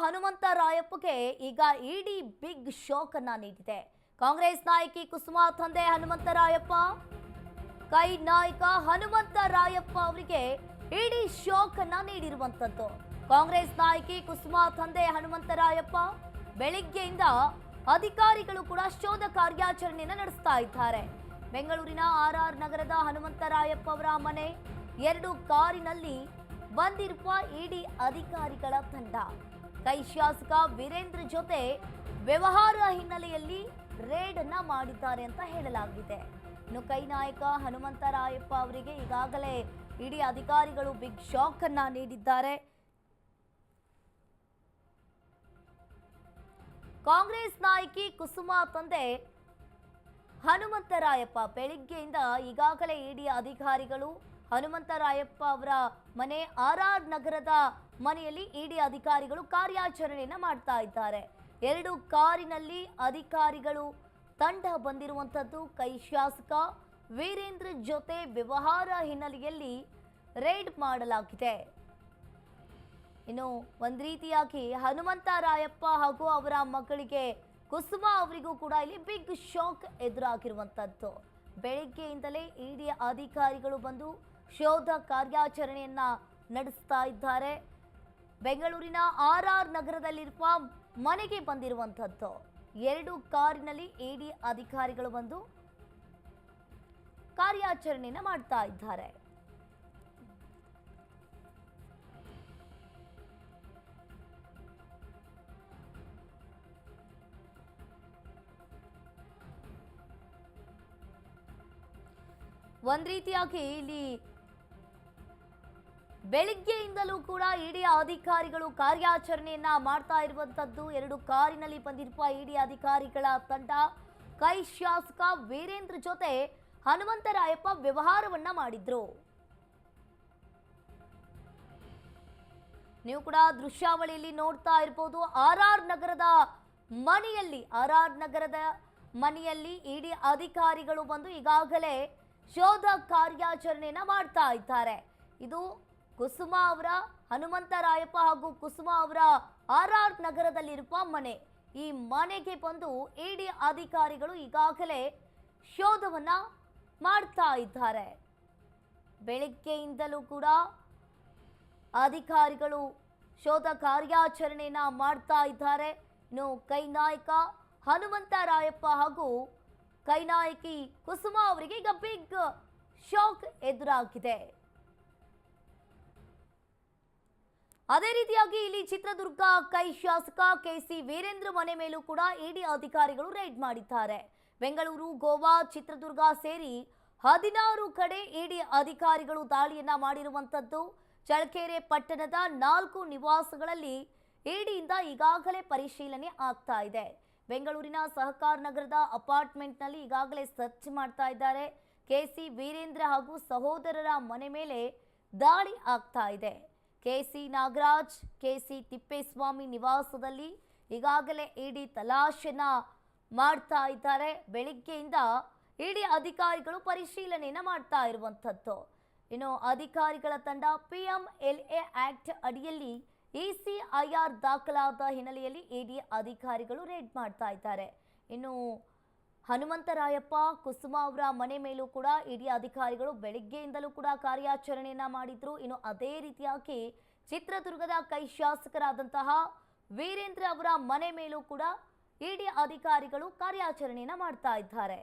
ಹನುಮಂತರಾಯಪ್ಪಗೆ ಈಗ ಇಡಿ big shock ಅನ್ನ ನೀಡಿದೆ. ಕಾಂಗ್ರೆಸ್ ನಾಯಕಿ ಕುಸುಮಾ ತಂದೆ ಹನುಮಂತರಾಯಪ್ಪ, ಕೈ ನಾಯಕ ಹನುಮಂತರಾಯಪ್ಪ ಅವರಿಗೆ ಇಡಿ ಶಾಕ್ ಅನ್ನ ನೀಡಿರುವಂತದ್ದು. ಕಾಂಗ್ರೆಸ್ ನಾಯಕಿ ಕುಸುಮಾ ತಂದೆ ಹನುಮಂತರಾಯಪ್ಪ ಬೆಳಿಗ್ಗೆಯಿಂದ ಅಧಿಕಾರಿಗಳು ಕೂಡ ಶೋಧ ಕಾರ್ಯಾಚರಣೆಯನ್ನು ನಡೆಸ್ತಾ ಇದ್ದಾರೆ. ಬೆಂಗಳೂರಿನ ಆರ್ಆರ್ ನಗರದ ಹನುಮಂತರಾಯಪ್ಪ ಅವರ ಮನೆ 2 ಕಾರಿನಲ್ಲಿ ಬಂದಿರುವ ಇಡಿ ಅಧಿಕಾರಿಗಳ ತಂಡ ಕೈ ಶಾಸಕ ವೀರೇಂದ್ರ ಜೊತೆ ವ್ಯವಹಾರ ಹಿನ್ನೆಲೆಯಲ್ಲಿ ರೇಡ್ ಅನ್ನ ಮಾಡಿದ್ದಾರೆ ಅಂತ ಹೇಳಲಾಗಿದೆ. ಇನ್ನು ಕೈ ನಾಯಕ ಹನುಮಂತರಾಯಪ್ಪ ಅವರಿಗೆ ಈಗಾಗಲೇ ಇಡಿ ಅಧಿಕಾರಿಗಳು ಬಿಗ್ ಶಾಕ್ ಅನ್ನ ನೀಡಿದ್ದಾರೆ. ಕಾಂಗ್ರೆಸ್ ನಾಯಕಿ ಕುಸುಮಾ ತಂದೆ ಹನುಮಂತರಾಯಪ್ಪ ಬೆಳಿಗ್ಗೆಯಿಂದ ಈಗಾಗಲೇ ಇಡಿ ಅಧಿಕಾರಿಗಳು ಹನುಮಂತರಾಯಪ್ಪ ಅವರ ಮನೆ ಆರ್ಆರ್ ನಗರದ ಮನೆಯಲ್ಲಿ ಇಡಿ ಅಧಿಕಾರಿಗಳು ಕಾರ್ಯಾಚರಣೆಯನ್ನು ಮಾಡ್ತಾ ಇದ್ದಾರೆ. 2 ಕಾರಿನಲ್ಲಿ ಅಧಿಕಾರಿಗಳು ತಂಡ ಬಂದಿರುವಂಥದ್ದು. ಕೈ ಶಾಸಕ ವೀರೇಂದ್ರ ಜೊತೆ ವ್ಯವಹಾರ ಹಿನ್ನೆಲೆಯಲ್ಲಿ ರೇಡ್ ಮಾಡಲಾಗಿದೆ. ಇನ್ನು ಒಂದು ರೀತಿಯಾಗಿ ಹನುಮಂತರಾಯಪ್ಪ ಹಾಗೂ ಅವರ ಮಗಳಿಗೆ ಕುಸುಮಾ ಅವರಿಗೂ ಕೂಡ ಇಲ್ಲಿ ಬಿಗ್ ಶಾಕ್ ಎದುರಾಗಿರುವಂಥದ್ದು. ಬೆಳಗ್ಗೆಯಿಂದಲೇ ಇಡಿ ಅಧಿಕಾರಿಗಳು ಬಂದು ಶೋಧ ಕಾರ್ಯಾಚರಣೆಯನ್ನ ನಡೆಸ್ತಾ ಇದ್ದಾರೆ. ಬೆಂಗಳೂರಿನ ಆರ್ಆರ್ ನಗರದಲ್ಲಿರುವ ಮನೆಗೆ ಬಂದಿರುವಂಥದ್ದು. 2 ಕಾರಿನಲ್ಲಿ ಇಡಿ ಅಧಿಕಾರಿಗಳು ಬಂದು ಕಾರ್ಯಾಚರಣೆಯನ್ನ ಮಾಡ್ತಾ ಇದ್ದಾರೆ. ಒಂದ್ ರೀತಿಯಾಗಿ ಇಲ್ಲಿ ಬೆಳಿಗ್ಗೆಯಿಂದಲೂ ಕೂಡ ಇಡಿ ಅಧಿಕಾರಿಗಳು ಕಾರ್ಯಾಚರಣೆಯನ್ನ ಮಾಡ್ತಾ ಇರುವಂತದ್ದು. 2 ಕಾರಿನಲ್ಲಿ ಬಂದಿರುವ ಇಡಿ ಅಧಿಕಾರಿಗಳ ತಂಡ ಕೈ ಶಾಸಕ ವೀರೇಂದ್ರ ಜೊತೆ ಹನುಮಂತರಾಯಪ್ಪ ವ್ಯವಹಾರವನ್ನ ಮಾಡಿದ್ರು. ನೀವು ಕೂಡ ದೃಶ್ಯಾವಳಿಯಲ್ಲಿ ನೋಡ್ತಾ ಇರಬಹುದು. ಆರ್ಆರ್ ನಗರದ ಮನೆಯಲ್ಲಿ ಇಡಿ ಅಧಿಕಾರಿಗಳು ಬಂದು ಈಗಾಗಲೇ ಶೋಧ ಕಾರ್ಯಾಚರಣೆಯನ್ನ ಮಾಡ್ತಾ ಇದ್ದಾರೆ. ಇದು ಕುಸುಮಾ ಅವರ ಹನುಮಂತರಾಯಪ್ಪ ಹಾಗೂ ಕುಸುಮಾ ಅವರ ಆರ್ಆರ್ ನಗರದಲ್ಲಿರುವ ಮನೆ. ಈ ಮನೆಗೆ ಬಂದು ಇಡಿ ಅಧಿಕಾರಿಗಳು ಈಗಾಗಲೇ ಶೋಧವನ್ನ ಮಾಡ್ತಾ ಇದ್ದಾರೆ. ಬೆಳಗ್ಗೆಯಿಂದಲೂ ಕೂಡ ಅಧಿಕಾರಿಗಳು ಶೋಧ ಕಾರ್ಯಾಚರಣೆಯನ್ನ ಮಾಡ್ತಾ ಇದ್ದಾರೆ. ಇನ್ನು ಕೈ ನಾಯಕ ಹನುಮಂತರಾಯಪ್ಪ ಹಾಗೂ ಕೈ ನಾಯಕಿ ಕುಸುಮಾ ಅವರಿಗೆ ಈಗ ಬಿಗ್ ಶಾಕ್ ಎದುರಾಗಿದೆ. ಅದೇ ರೀತಿಯಾಗಿ ಇಲ್ಲಿ ಚಿತ್ರದುರ್ಗ ಕೈ ಶಾಸಕ ಕೆಸಿ ವೀರೇಂದ್ರ ಮನೆ ಮೇಲೂ ಕೂಡ ಇಡಿ ಅಧಿಕಾರಿಗಳು ರೇಡ್ ಮಾಡಿದ್ದಾರೆ. ಬೆಂಗಳೂರು, ಗೋವಾ, ಚಿತ್ರದುರ್ಗ ಸೇರಿ 16 ಕಡೆ ಇಡಿ ಅಧಿಕಾರಿಗಳು ದಾಳಿಯನ್ನ ಮಾಡಿರುವಂತದ್ದು. ಚಳ್ಳಕೆರೆ ಪಟ್ಟಣದ 4 ನಿವಾಸಗಳಲ್ಲಿ ಇಡಿಯಿಂದ ಈಗಾಗಲೇ ಪರಿಶೀಲನೆ ಆಗ್ತಾ ಇದೆ. ಬೆಂಗಳೂರಿನ ಸಹಕಾರ ನಗರದ ಅಪಾರ್ಟ್ಮೆಂಟ್ನಲ್ಲಿ ಈಗಾಗಲೇ ಸರ್ಚ್ ಮಾಡ್ತಾ ಇದ್ದಾರೆ. ಕೆಸಿ ವೀರೇಂದ್ರ ಹಾಗೂ ಸಹೋದರರ ಮನೆ ಮೇಲೆ ದಾಳಿ ಆಗ್ತಾ ಇದೆ. ಕೆಸಿ ನಾಗರಾಜ್, ಕೆಸಿ ತಿಪ್ಪೇಸ್ವಾಮಿ ನಿವಾಸದಲ್ಲಿ ಈಗಾಗಲೇ ಇಡಿ ತಲಾಶೆನ ಮಾಡ್ತಾ ಇದ್ದಾರೆ. ಬೆಳಿಗ್ಗೆಯಿಂದ ಇಡಿ ಅಧಿಕಾರಿಗಳು ಪರಿಶೀಲನೆಯನ್ನ ಮಾಡ್ತಾ ಇರುವಂಥದ್ದು. ಇನ್ನು ಅಧಿಕಾರಿಗಳ ತಂಡ PMLA ಆಕ್ಟ್ ಅಡಿಯಲ್ಲಿ ECIR ದಾಖಲಾದ ಹಿನ್ನೆಲೆಯಲ್ಲಿ ಇಡಿ ಅಧಿಕಾರಿಗಳು ರೇಡ್ ಮಾಡ್ತಾ ಇದ್ದಾರೆ. ಇನ್ನು ಹನುಮಂತರಾಯಪ್ಪ, ಕುಸುಮಾ ಅವರ ಮನೆ ಮೇಲೂ ಕೂಡ ಇಡಿ ಅಧಿಕಾರಿಗಳು ಬೆಳಿಗ್ಗೆಯಿಂದಲೂ ಕೂಡ ಕಾರ್ಯಾಚರಣೆಯನ್ನ ಮಾಡಿದ್ರು. ಇನ್ನು ಅದೇ ರೀತಿಯಾಗಿ ಚಿತ್ರದುರ್ಗದ ಕೈ ಶಾಸಕರಾದಂತಹ ವೀರೇಂದ್ರ ಅವರ ಮನೆ ಮೇಲೂ ಕೂಡ ಇಡಿ ಅಧಿಕಾರಿಗಳು ಕಾರ್ಯಾಚರಣೆಯನ್ನ ಮಾಡ್ತಾ ಇದ್ದಾರೆ.